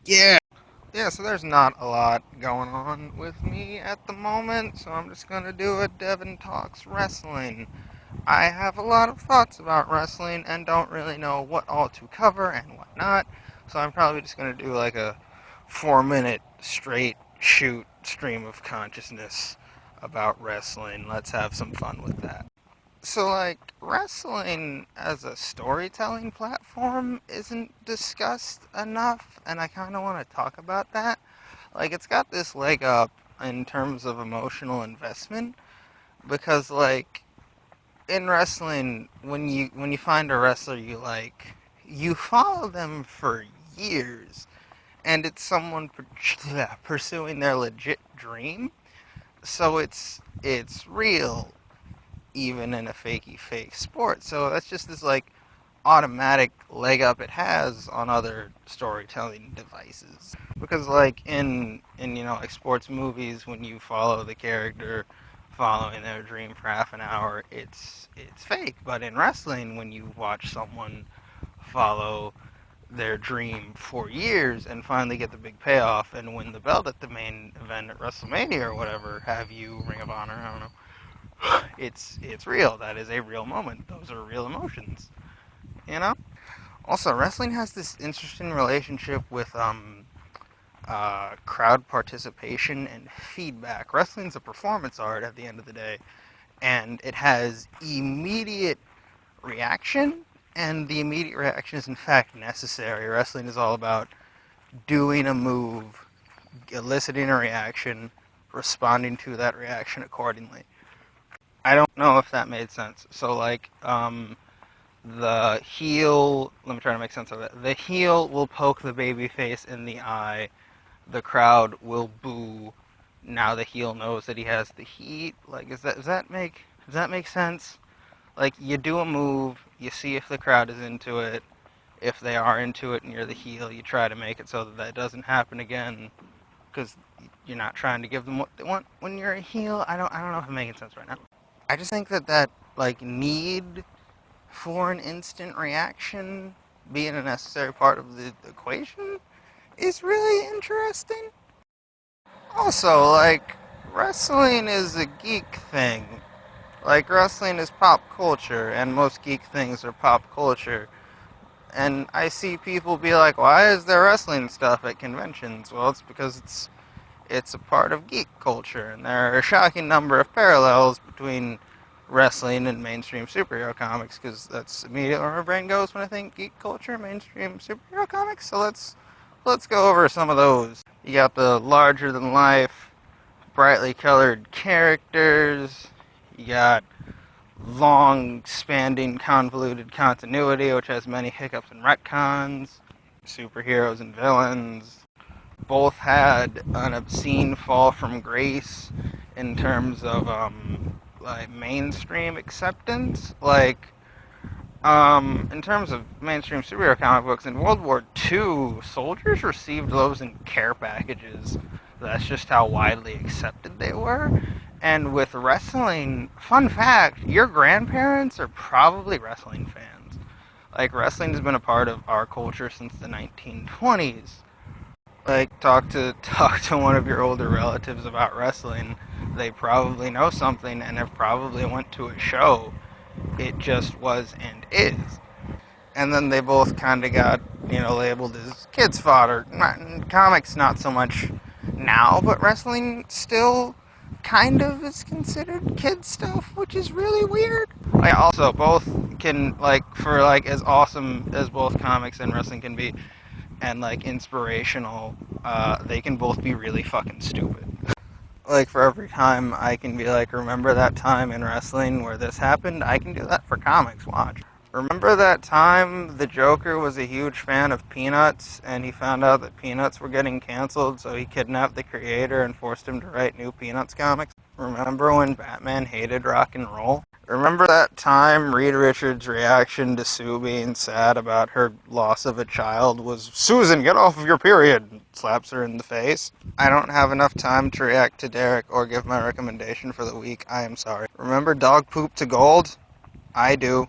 Yeah. Yeah, so there's not a lot going on with me at the moment, so I'm just gonna do a Devin Talks Wrestling. I have a lot of thoughts about wrestling and don't really know what all to cover and what not, so I'm probably just gonna do like a 4 minute straight shoot stream of consciousness about wrestling. Let's have some fun with that. So, like, wrestling as a storytelling platform isn't discussed enough, and I kind of want to talk about that. Like, it's got this leg up in terms of emotional investment, because, like, in wrestling, when you find a wrestler you like, you follow them for years, and it's someone pursuing their legit dream, so it's real even in a fakey fake sport. So that's just this like automatic leg up it has on other storytelling devices. Because like in like sports movies, when you follow the character following their dream for half an hour, it's fake. But in wrestling, when you watch someone follow their dream for years and finally get the big payoff and win the belt at the main event at WrestleMania or whatever, have you Ring of Honor, I don't know, it's real. That is a real moment. Those are real emotions. You know? Also, wrestling has this interesting relationship with crowd participation and feedback. Wrestling's a performance art at the end of the day, and it has immediate reaction, and the immediate reaction is in fact necessary. Wrestling is all about doing a move, eliciting a reaction, responding to that reaction accordingly. I don't know if that made sense. So, like, the heel, let me try to make sense of it. The heel will poke the baby face in the eye. The crowd will boo. Now the heel knows that he has the heat. Like, does that make sense? Like, you do a move, you see if the crowd is into it. If they are into it and you're the heel, you try to make it so that that doesn't happen again, because you're not trying to give them what they want when you're a heel. I don't know if I'm making sense right now. I just think that like need for an instant reaction being a necessary part of the equation is really interesting. Also, like, wrestling is a geek thing. Like, wrestling is pop culture, and most geek things are pop culture. And I see people be like, why is there wrestling stuff at conventions? Well, it's because it's a part of geek culture, and there are a shocking number of parallels between wrestling and mainstream superhero comics, because that's immediately where my brain goes when I think geek culture, mainstream superhero comics. So let's go over some of those. You got the larger than life, brightly colored characters. You got long spanning convoluted continuity, which has many hiccups and retcons. Superheroes and villains both had an obscene fall from grace in terms of like mainstream acceptance. Like, in terms of mainstream superhero comic books, in World War II, soldiers received those in care packages. That's just how widely accepted they were. And with wrestling, fun fact, your grandparents are probably wrestling fans. Like, wrestling has been a part of our culture since the 1920s. Like, talk to one of your older relatives about wrestling. They probably know something and have probably went to a show. It just was and is. And then they both kind of got, labeled as kids fodder. Comics not so much now, but wrestling still kind of is considered kid stuff, which is really weird. Like, also, both can, like, for, like, as awesome as both comics and wrestling can be, and, like, inspirational, they can both be really fucking stupid. Like, for every time I can be like, remember that time in wrestling where this happened? I can do that for comics, watch. Remember that time the Joker was a huge fan of Peanuts, and he found out that Peanuts were getting canceled, so he kidnapped the creator and forced him to write new Peanuts comics? Remember when Batman hated rock and roll? Remember that time Reed Richards' reaction to Sue being sad about her loss of a child was, Susan, get off of your period, and slaps her in the face? I don't have enough time to react to Derek or give my recommendation for the week. I am sorry. Remember Dog Poop to Gold? I do.